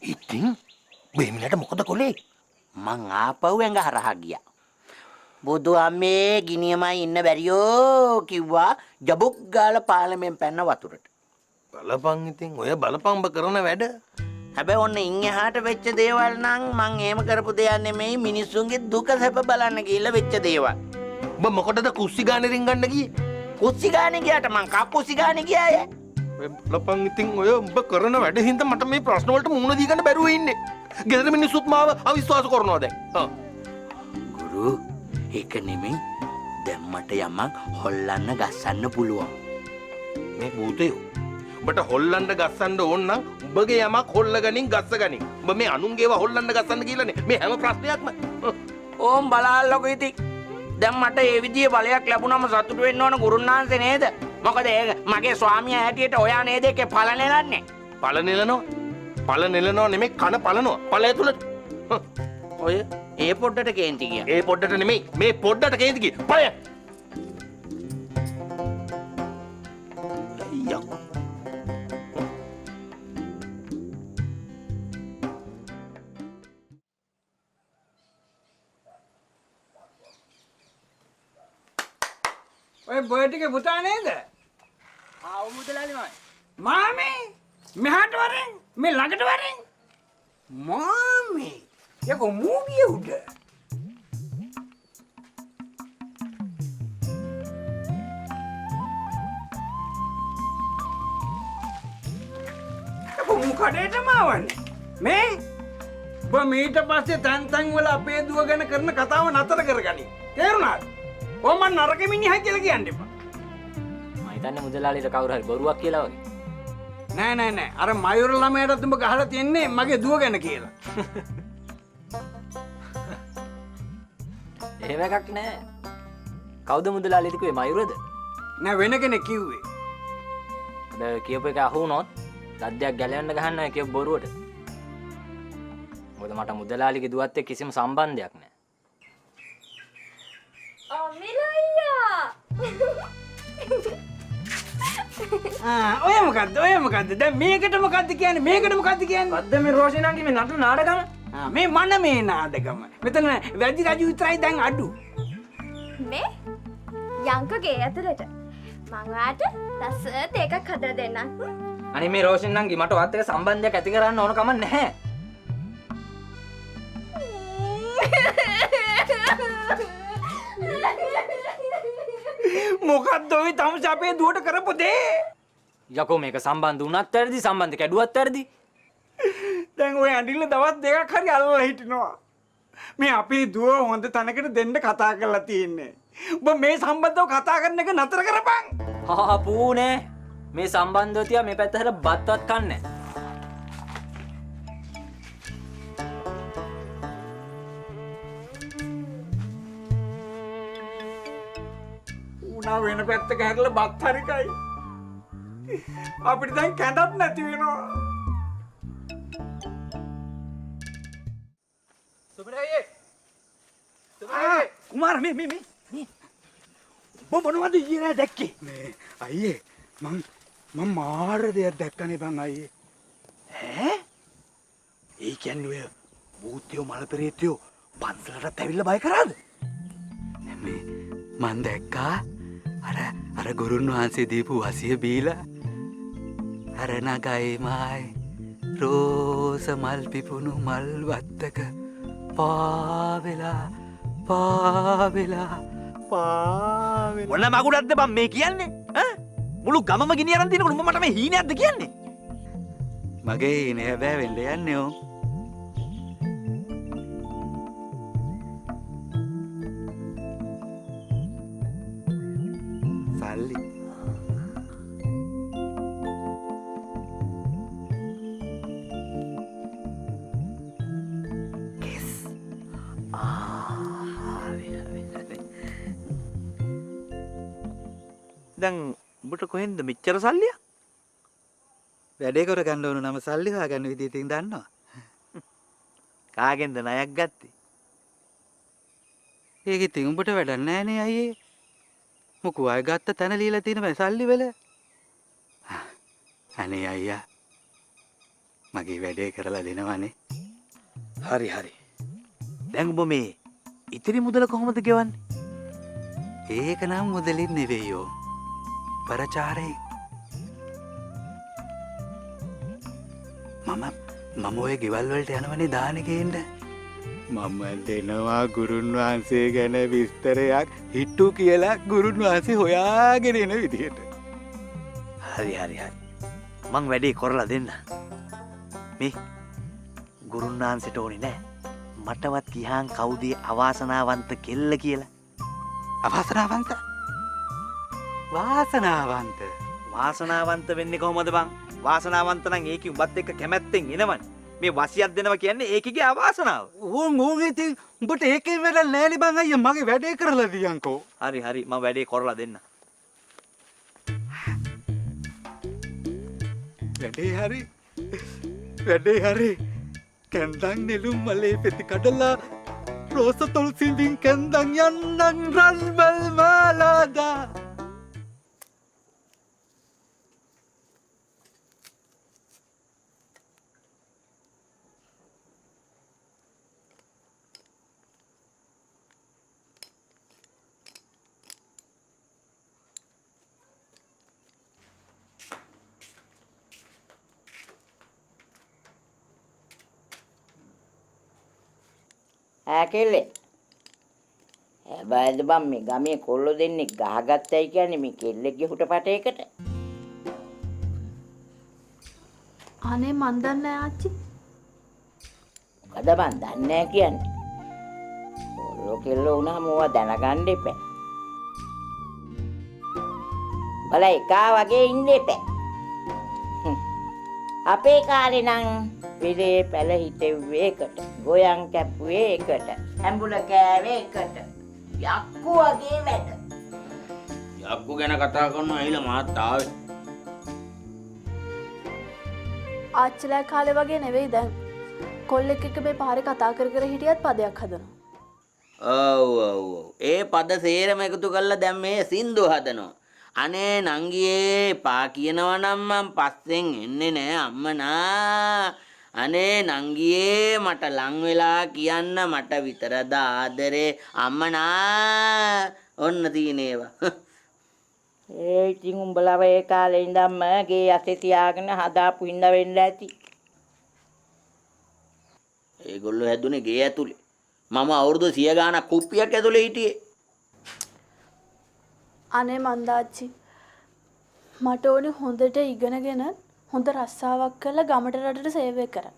ඉතින් බෙමිලට මොකද කොලේ? මං ආපහු ඇඟ හරහා ගියා. බුදු අම්මේ ගිනියමයි ඉන්න බැරියෝ කිව්වා ජබුක් ගාලා පාලමෙන් පැන්න වතුරට. බලපන් ඉතින් ඔය බලපන් කරන වැඩ. හැබැයි ඔන්න ඉන් එහාට වෙච්ච දේවල් නම් මං එහෙම කරපු දෙයක් නෙමෙයි මිනිස්සුන්ගේ දුක සැප බලන්න ගිහිල්ලා වෙච්ච දේවල්. ඔබ මොකටද කුස්සි ගානේ රින්ගන්න ගියේ? කුස්සි ගානේ ගියාට මං කකුසි ගානේ ගියාය. බලපන් ඉතින් ඔය ඔබ කරන වැඩ හින්දා මට මේ ප්‍රශ්න වලට මුහුණ දී ගන්න බැරුව ඉන්නේ. ගෙදර මිනිස්සුත් මාව අවිශ්වාස කරනවා දැන්. ගුරු ඒක නෙමෙයි දැන් මට යමක් හොල්ලන්න ගස්සන්න පුළුවන්. මේ භූතයෝ ඔබට හොල්ලන්න ගස්සන්න ඕන නම් ඔබගේ යමක් හොල්ලගනින් ගස්සගනින්. ඔබ මේ අනුන්ගේව හොල්ලන්න ගස්සන්න කියලානේ මේ හැම ප්‍රශ්නයක්ම. ඕම් බලන්නකො ඉතින්. දැන් මට ඒ විදිහේ බලයක් ලැබුණාම සතුටු වෙන්න ඕන ගුරුනාන්සේ නේද? මොකද මගේ ස්වාමියා හැටියට ඔයා නේද ඒකේ පළ නෙලන්නේ? පළ නෙලනවා. පළ නෙලනවා නෙමෙයි කන පළනවා. පළ ඇතුළට. ඔය ඒ පොඩ්ඩට කේන්ති ගියා. ඒ පොඩ්ඩට නෙමෙයි මේ පොඩ්ඩට කේන්ති ගියේ. පළය. අයියෝ. ඔය බොය ටික පුතා නේද? ආව මුදලාලි මම. මාමේ මෙහාට වරෙන් මේ ළඟට වරෙන්. මාමේ යකෝ මූගිය උඩ. යකෝ මූ කඩේටම ආවන්නේ. මේ ඔබ මීට පස්සේ තැන් වල අපේ දුව ගැන කරන කතාව නතර කරගනි. තේරුණාද? ඔය මන් නරක මිනිහා කියලා කියන්න එපා. මම හිතන්නේ මුදලාලිට කවුරු හරි බොරුවක් කියලා වගේ. නෑ අර මයුර ළමයාට උඹ ගහලා තියන්නේ මගේ දුව ගැන කියලා. එහෙම එකක් නෑ. කවුද මුදලාලිට කිව්වේ මයුරද? නෑ වෙන කෙනෙක් කිව්වේ. හැබැයි කියපු එක අහු වුණොත් ලද්දයක් ගැලවෙන්න ගහන්න කියපු බොරුවට. මොකද මට මුදලාලිගේ දුවත් එක්ක කිසිම සම්බන්ධයක් නෑ. ඔය මොකද්ද දැන් මේකට මොකද්ද කියන්නේ මොකද්ද මේ රෝෂිනාගේ මේ නටන නාටකම? මේ මන මේ නාටකම මෙතන වැඩි රජු විතරයි දැන් අඩු මේ යංකගේ ඇතුළට මං ඔයාට ලස්සන එකක් හදලා දෙන්නම්. අනේ මේ රෝෂිනාගේ මට වත් එක සම්බන්ධයක් ඇති කරන්න ඕන කම නැහැ. මොකද්ද ඔය තමස අපේ දුවට කරපු දේ? යකෝ මේක සම්බන්ධ වුණත් වැඩි සම්බන්ධ කැඩුවත් වැඩි. දැන් ඔය ඇඬිල්ල දවස් දෙකක් හරි අල්ලලා හිටිනවා. මේ අපේ දුව හොඳ තැනකට දෙන්න කතා කරලා තියෙන්නේ. ඔබ මේ සම්බන්ධව කතා කරන එක නතර කරපන්. හා පූනේ මේ සම්බන්ධව තියා මේ පැත්ත හැර බත්වත් කන්නේ. උනා වෙන පැත්තක හැරලා බත් හරිකයි. අපිට දැන් කැඳක් නැති වෙනවා. කුමාර මේ ඔබ මොනවද ඊයේ දැක්කේ? මේ අයියේ මම මාර දෙයක් දැක්කනේ බං අයියේ. ඈ? ඒ කියන්නේ ඔය භූතයෝ මල පෙරේතයෝ පන්සලට ඇවිල්ලා බය කරාද? මේ මං දැක්කා අර ගුරුන් වහන්සේ දීපු වසිය බීලා අර නගයි මායි රෝස මල් පිපුණු මල් වත්තක පාවෙලා මොන මගුලක්ද බං මේ කියන්නේ? ඈ? මුළු ගමම ගිනි අරන් දිනකොට උඹ මට මේ හීනයක්ද කියන්නේ? මගේ හීන හැබැයි වෙන්න යන්නේ ඕ. සල්ලි දැන් උඹට කොහෙන්ද මෙච්චර සල්ලිය? වැඩේ කර ගන්න ඕන නම සල්ලි හොයාගන්න විදිහ ඉතින් දන්නවා. කාගෙන්ද ණයක් ගත්තේ? ඒක ඉතින් උඹට වැඩක් නැහැ නේ අයියේ. මොකෝ අය ගත්ත තැන ලියලා තියෙන මේ සල්ලි වල. අනේ අයියා. මගේ වැඩේ කරලා දෙනවනේ. හරි හරි. දැන් ඔබ මේ ඉතිරි මුදල කොහොමද ගෙවන්නේ? ඒක නම් මුදලින් නෙවෙයියෝ. පරචාරේ. මම ඔය ගෙවල් වලට යනවනේ දාන ගේන්න. මම දෙනවා ගුරුන් වහන්සේ ගැන විස්තරයක් හිටු කියලා ගුරුන් වහන්සේ හොයාගෙන එන විදිහට. හරි හරි හරි. මං වැඩේ කරලා දෙන්න. මේ ගුරුන් වහන්සේට ඕනේ නෑ. මටවත් කියාන් කවුද අවාසනාවන්ත කෙල්ල කියලා. අවාසනාවන්ත? වාසනාවන්ත. වාසනාවන්ත වෙන්නේ කොහොමද බං? වාසනාවන්ත නම් ඒකි උඹත් එක්ක කැමැත්තෙන් එනවනේ. මේ වසියක් දෙනවා කියන්නේ ඒකගේ අවාසනාව. ඕන් ඉතින් උඹට ඒකෙන් වැඩක් නෑනේ බං අයියා. මගේ වැඩේ කරලා දියන්කෝ. හරි හරි මම වැඩේ කරලා දෙන්න. වැඩේ හරි. කැන්දන් නෙළුම් මලේ පෙති කඩලා රෝස තොල් සිඳින් කැන්දන් යන්නන් රන්මල් මාලාදා. ඇකෙල්ලේ හැබැයිද බම් මේ ගමේ කොල්ලෝ දෙන්නේ ගහගත්තයි කියන්නේ මේ කෙල්ලෙක්ගේ හුටපටයකට. අනේ මන් දන්නේ ආච්චි. මොකද මන් දන්නේ නැහැ කියන්නේ. කොල්ලෝ කෙල්ලෝ වුණාම ඕවා දැනගන්න එපා. බල එකා වගේ ඉන්න එපා. අපේ කාලේ නම් විලේ පැල හිටෙව්වේ එකට, ගෝයන් කැපුවේ එකට, ඇඹුල කෑවේ එකට. යක්කු වගේ වැඩ. යක්කු ගැන කතා කරන අයිලා මාත් ආවේ. ආච්චිලා කාලේ වගේ නෙවෙයි දැන්. කොල්ලෙක් එක්ක මේ පාරේ කතා කර කර හිටියත් පදයක් හදනවා. ඔව්. ඒ පද සේරම එකතු කරලා දැන් මේ සින්දු හදනවා. අනේ නංගියේ පා කියනවා නම් මං පස්සෙන් එන්නේ නෑ අම්මනා. අනේ නංගියේ මට ලං වෙලා කියන්න මට විතරද ආදරේ අම්මනා. ඔන්න තියෙන ඒවා. ඒ ඉතින් උඹලව ඒ කාලේ ඉඳන්ම ගේ ඇසේ තියාගෙන හදාපු ඉන්න වෙන්න ඇති. ඒගොල්ලෝ හැදුනේ ගේ ඇතුලේ. මම අවුරුදු 100 ගාණක් කුප්පියක් ඇතුලේ හිටියේ. අනේ මන්දාච්චි මට ඕනේ හොඳට ඉගෙනගෙන හොඳ රස්සාවක් කරලා ගමට රටට සේවය කරන්න.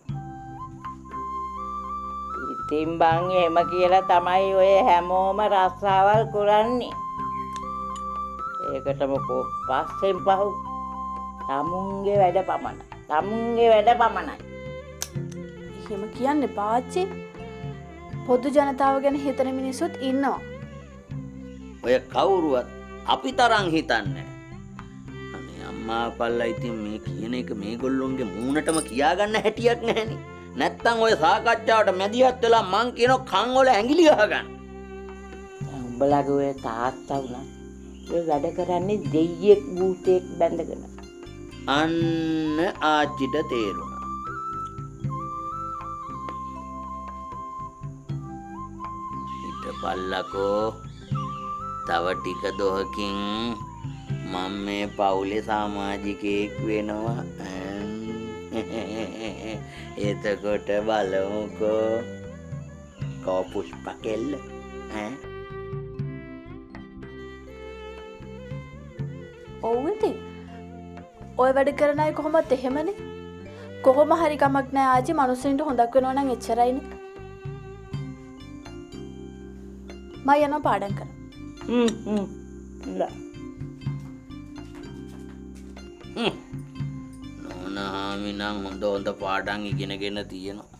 ඉතින් බං එහෙම කියලා තමයි ඔය හැමෝම රස්සාවල් කරන්නේ. ඒකට මොකෝ පස්සෙන් පහු තමුන්ගේ වැඩ පමණයි. එහෙම කියන්නේ පාච්චි. පොදු ජනතාව ගැන හිතන මිනිස්සුත් ඉන්නවා. ඔය කවුරුවත් අපි තරම් හිතන්නේ. අනේ අම්මා අප්පල්ලා ඉතින් මේ කියන එක මේගොල්ලොන්ගේ මූණටම කියාගන්න හැටියක් නැහෙනි. නැත්තම් ඔය සාකච්ඡාවට මැදිහත් වෙලා මං කියන කන් වල ඇඟිලි ගහගන්න. උඹලගේ ඔය තාත්තා වුණා. ඔය වැඩ කරන්නේ දෙයියෙක් භූතෙක් බැඳගෙන. අන්න ආච්චිට තේරුණා. හිටපල්ලකෝ තව ටික දොහකින් මම මේ පවුලේ සමාජිකයෙක් වෙනවා. එතකොට බලමුකෝ කෝ පුෂ්පකෙල්ල ඔව් ඉතින් ඔය වැඩ කරන අය කොහොමද එහෙමනේ. කොහොම හරි කමක් නැහැ ආච්චි. මිනිස්සුන්ට හොඳක් වෙනවා නම් එච්චරයිනේ. මම යනවා පාඩම් කරන්න. නෝනාමි නම් හොඳ පාඩම් ඉගෙනගෙන තියෙනවා.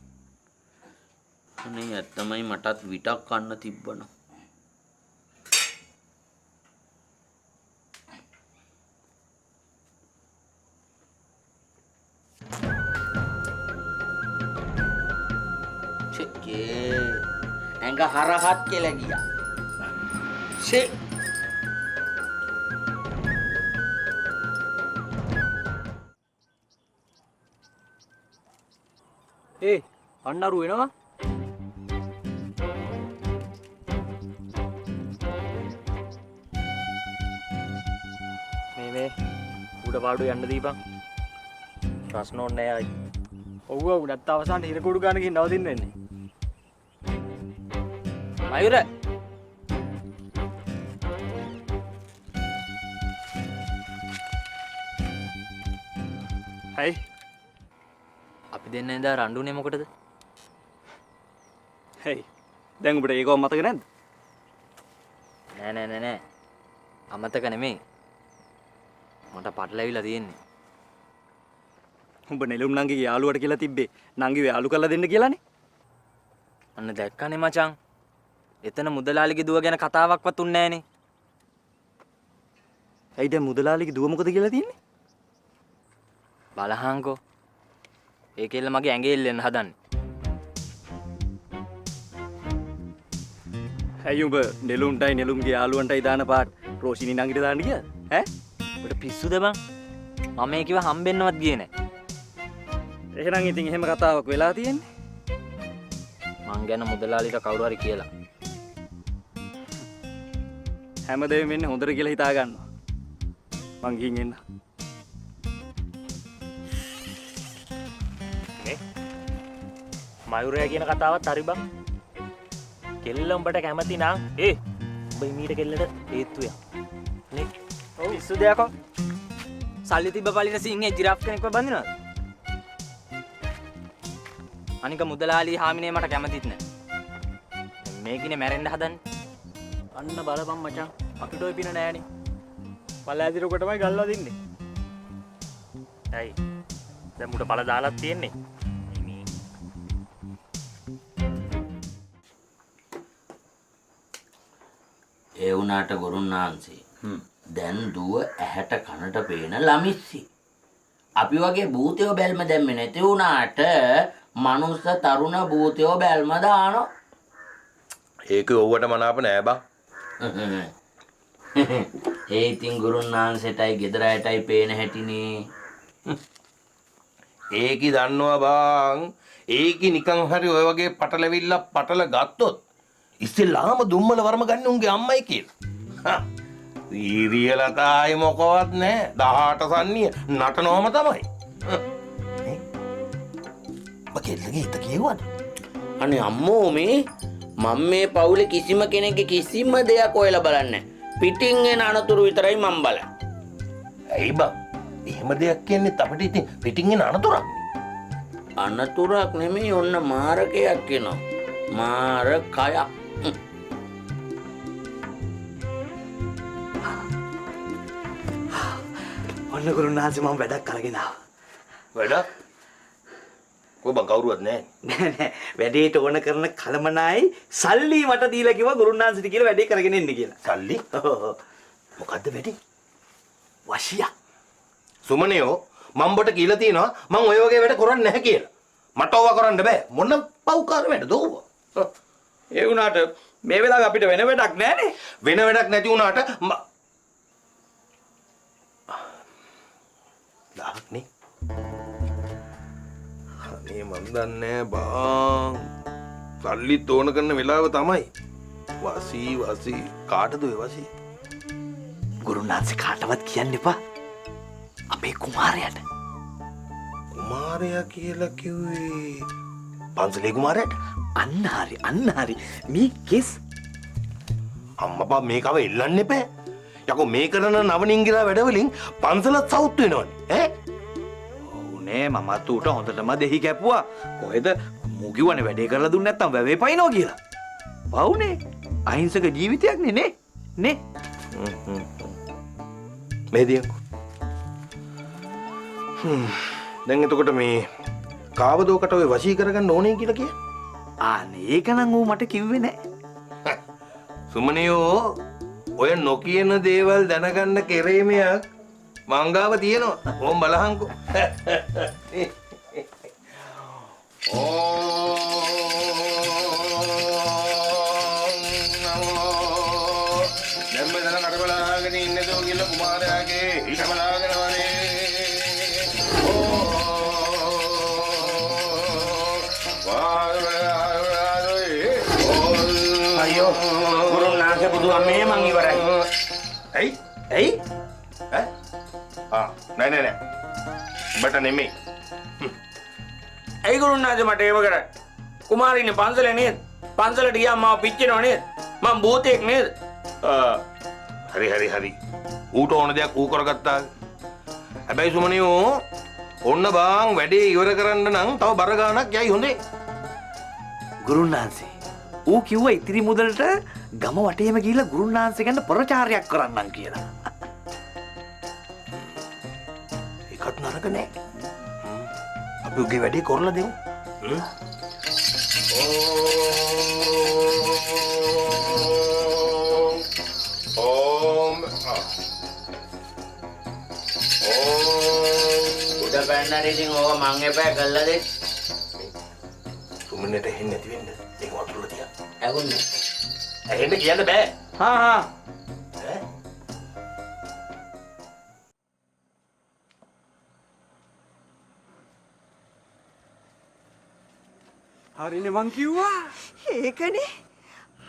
අනේ ඇත්තමයි මටත් විටක් කන්න තිබ්බන. ඇඟ හරහත් කියලා ගියා. ඒ අන්න අරු වෙනවා. මේ උඩ පාඩු යන්න දීපන්. ප්‍රශ්න ඕනේ නෑ අයි. ඔව් ඔව් නැත්නම් අවසානට හිර කුඩු ගන්න ගිහින් නවතින්න වෙන්නේ. මයුර හයි අපි දෙන්න එදා රණ්ඩුනේ මොකටද? හයි දැන් ඔබට ඒකව මතක නැද්ද? නෑ අමතක නෙමෙයි. මට පටලැවිලා තියෙන්නේ. උඹ නෙළුම් නංගිගේ යාළුවට කියලා තිබ්බේ නංගිව යාළු කරලා දෙන්න කියලානේ. අන්න දැක්කනේ මචං. එතන මුදලාලිගේ දුව ගැන කතාවක්වත් උන්නේ නෑනේ. ඇයි දැන් මුදලාලිගේ දුව මොකද කියලා තියන්නේ? බලහංකෝ. ඒකෙල්ල මගේ ඇඟේ එල්ලෙන්න හදන්නේ. ඇයි උඹ නෙළුම්ටයි නෙළුම්ගේ යාළුවන්ටයි දාන පාට රෝෂිනී නංගිට දාන්න ගියාද? ඈ? ඔබට පිස්සුද බං? මම මේ කිව්ව හම්බෙන්නවත් ගියේ නෑ. එහෙනම් ඉතින් එහෙම කතාවක් වෙලා තියෙන්නේ. මං ගැන මුදලාලිට කවුරු හරි කියලා. හැමදේම වෙන්නේ හොඳට කියලා හිතා ගන්නවා. මං ගිහින් එන්න. මයුරයා කියන කතාවත් හරි බං. කෙල්ල උඹට කැමති නම් උඹ මීට කෙල්ලට හේතු යක්. නේ? ඔව් පිස්සු දෙයක්ෝ. සල්ලි තිබ්බ පළින සිංහේ ජිරාෆ් කෙනෙක්ව බඳිනවද? අනික මුදලාලි හාමිනේ මට කැමතිත් නෑ. මේකිනේ මැරෙන්න හදන්නේ. අන්න බලපන් මචං. අපිට ඔය පින නෑනේ. පළෑදිරකට තමයි ගල්ලා දෙන්නේ. ඇයි? දැන් මුට පළ දාලා තියෙන්නේ. ඒ වුණාට ගුරුන්නාන්සේ දැන් දුව ඇහැට කනට පේන ළමිස්සි. අපි වගේ භූතයෝ බැල්ම දැම්මේ නැති වුණාට මනුස්ස තරුණ භූතයෝ බැල්ම දානවා. ඒක ඔව්වට මනාප නෑ බං. ඒ ඉතින් ගුරුන්නාන්සේටයි ගෙදර අයටයි පේන හැටිනේ. ඒකි දන්නවා බං. ඒකි නිකන් හරි ඔය වගේ පටලවිල්ල පටල ගත්තොත් ඉස්සෙල්ලාම දුම්මල වර්ම ගන්න උන්ගේ අම්මයි කියලා. වීරියලතායි මොකවත් නෑ. 18 සන්නිය නටනවම තමයි. බකෙල්ලගේ හිත කියවද? අනේ අම්මෝ මේ මම මේ පවුලේ කිසිම කෙනෙක්ගේ කිසිම දෙයක් හොයලා බලන්නේ නැහැ. පිටින් එන අනතුරු විතරයි මම බලන්නේ. ඇයි බං? එහෙම දෙයක් කියන්නේ අපිට ඉතින් පිටින් එන අනතුරක්. අනතුරක් නෙමෙයි ඔන්න මාරකයක් එනවා. මාරකයක්. ඔන්න ගුරුනාන්සේ මම වැඩක් අරගෙන ආවා. වැඩක්? කොබන් කවුරුවත් නැහැ. නෑ නෑ වැඩේට ඕන කරන කලමනායි සල්ලි මට දීලා කිව්වා ගුරුනාන්සේට කියලා වැඩේ කරගෙන ඉන්න කියලා. සල්ලි? ඔව්. මොකද්ද වැඩි? වශියා. සුමනියෝ මම බොට කියලා තියෙනවා මම ඔය වගේ වැඩ කරන්නේ නැහැ කියලා. මට ඕවා කරන්න බෑ. මොන පව්කාර වැඩද ඕව? ඒ වුණාට මේ වෙලාවේ අපිට වෙන වැඩක් නෑනේ. වෙන වැඩක් නැති වුණාට දාන්නේ. අනේ මන් දන්නේ බං. සල්ලිත් ඕන කරන වෙලාව තමයි. වසී කාටද ඔය වසී? ගුරුනාන්සේ කාටවත් කියන්න එපා. අපේ කුමාරයාට. කුමාරයා කියලා කිව්වේ පන්සලේ කුමාරයාට? අන්න හරි. මේ කෙස් අම්මපා මේකව එල්ලන්න එපා. යකෝ මේ කරන නවනින්ගිලා වැඩවලින් පන්සලත් සවුත් වෙනවනේ. ඔව් නේ මමත් ඌට හොඳටම දෙහි කැපුවා. කොහෙද මූ කිව්වනේ වැඩේ කරලා දුන්නේ නැත්තම් වැවේ පයින්නවා කියලා. පවුනේ. අහිංසක ජීවිතයක් නේ. මේ දියකෝ. දැන් එතකොට මේ කාවදෝකට ඔය වශී කරගන්න ඕනේ කියලා කිය. අනේ ඒක නම් ඌ මට කිව්වේ නෑ. සුමනියෝ ඔය නොකියන දේවල් දැනගන්න කෙරේමයක් මංගාව තියෙනවා. ඕම් බලහන්කෝ. දැන් මෙතන කඩබලාගෙන ඉන්නේ දෝ කියලා කුමාරයාගේ හිත බලාගෙන වනේ. දුව මේ මං ඉවරයි. ඇයි? ඇයි? ඈ? නෑ. බට නෙමෙයි. ඇයි ගුරුනාන්සේ මට ඒව කරන්නේ? කුමාරිනේ පන්සලේ නේද? පන්සලට ගියාම මාව පිච්චෙනව නේද? මං භූතයෙක් නේද? හරි. ඌට ඕන දෙයක් ඌ කරගත්තා. හැබැයි සුමනියෝ ඔන්න බාන් වැඩේ ඉවර කරන්න නම් තව බර ගාණක් යයි හොඳේ. ගුරුන්නාන්සේ ඌ කිව්වා ඉතිරි මුදලට ගම වටේම ගිහිල්ලා ගුරුන්නාන්සේ ගැන ප්‍රචාරයක් කරන්නම් කියලා. ඒකත් නරක නෑ. අපි උගේ වැඩේ කරලා දෙමු. උඩ පැන්නට ඉතින් ඕක මං එපා කළා දෙන්න. සුමනට හෙන්නේ නැති වෙන්න ඒක වතුරලා තියා. ඇහුන්නේ. ඇහෙන්න කියන්න බෑ. හා. ඈ? හරිනේ මං කිව්වා. ඒකනේ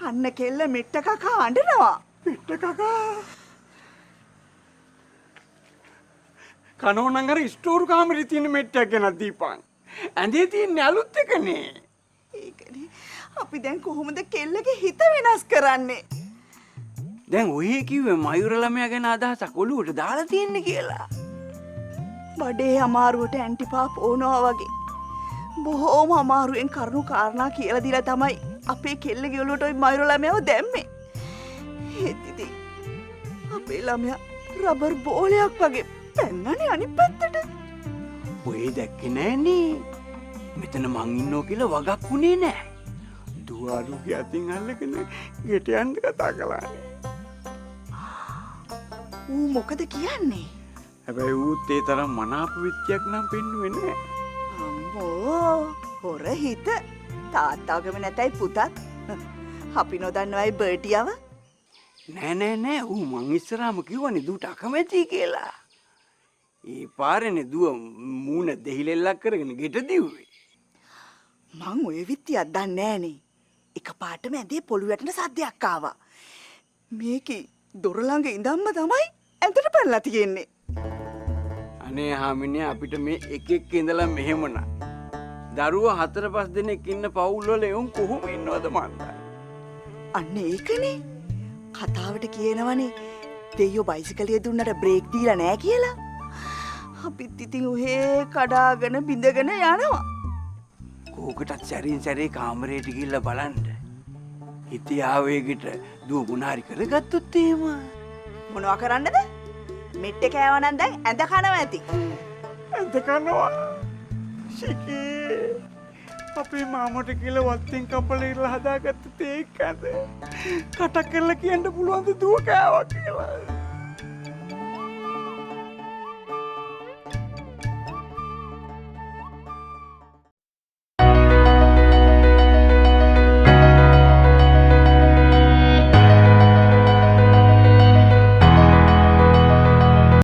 අන්න කෙල්ල මෙට්ට කකා අඬනවා. පිට්ට කකා. කනෝනම් අර ස්ටෝර් කාමරේ තියෙන මෙට්ටයක් ගැන දීපන්. ඇඳේ තියෙන අලුත් එකනේ. ඒකනේ අපි දැන් කොහොමද කෙල්ලගේ හිත වෙනස් කරන්නේ? දැන් ඔය කිව්වේ මයුර ළමයා ගැන අදහසක් ඔලුවට දාලා තියෙන්නේ කියලා. බඩේ අමාරුවට ඇන්ටිපාප් ඕනවා වගේ. බොහෝම අමාරුවෙන් කරුණු කාරණා කියලා දීලා තමයි අපේ කෙල්ලගේ ඔලුවට ওই මයුර ළමයාව දැම්මේ. ඒත් ඉතින් අපේ ළමයා රබර් බෝලයක් වගේ පැන්නනේ අනිත් පැත්තට. ඔය දැක්කේ නෑනේ. මෙතන මං ඉන්නෝ කියලා වගක් වුණේ නෑ. දුවාරුගේ අතින් අල්ලගෙන ගෙට යන්න කතා කළානේ. ඌ මොකද කියන්නේ? හැබැයි ඌත් ඒ තරම් මනාප විත්‍යක් නම් පෙන්නුවේ නෑ. අම්මෝ හොර හිත තාත්තාගම නැතයි පුතත්. අපි නොදන්නවයි බර්ටියව. නෑ ඌ මං ඉස්සරහම කිව්වනේ දුවට අකමැති කියලා. ඒ පාරනේ දුව මූණ දෙහිලෙල්ලක් කරගෙන ගෙට දිව්වේ. මං ඔය විත්තියක් දන්නේ නෑනේ. එකපාරටම ඇඳේ පොළු වැටෙන සද්දයක් ආවා. මේකේ දොර ළඟ ඉඳන්ම තමයි ඇඳට පැනලා තියෙන්නේ. අනේ හාමිනේ අපිට මේ එකෙක් ඉඳලා මෙහෙමන. දරුවෝ 4-5 දෙනෙක් ඉන්න පවුල් වල එවුන් කොහොම ඉන්නවද මන්දා. අන්න ඒකනේ. කතාවට කියනවනේ දෙයියෝ බයිසිකලේ දුන්නට බ්‍රේක් දීලා නෑ කියලා. අපිත් ඉතින් ඔහේ කඩාගෙන බිඳගෙන යනවා. කෝකටත් සැරින් සැරේ කාමරේට ගිහිල්ලා බලන්න. හිතේ ආවේගෙට දුව මොනාරි කරගත්තොත් එහෙම මොනවා කරන්නද? මෙට්ටේ කෑවනම් දැන් ඇඳ කනවා ඇති. ඇඳ කනවා. ශිකේ. අපේ මාමට කියලා වත්තෙන් කපලා ඉරලා හදාගත්ත තේක් ඇඳ. කටක් කරලා කියන්න පුළුවන් දුව කෑවා කියලා.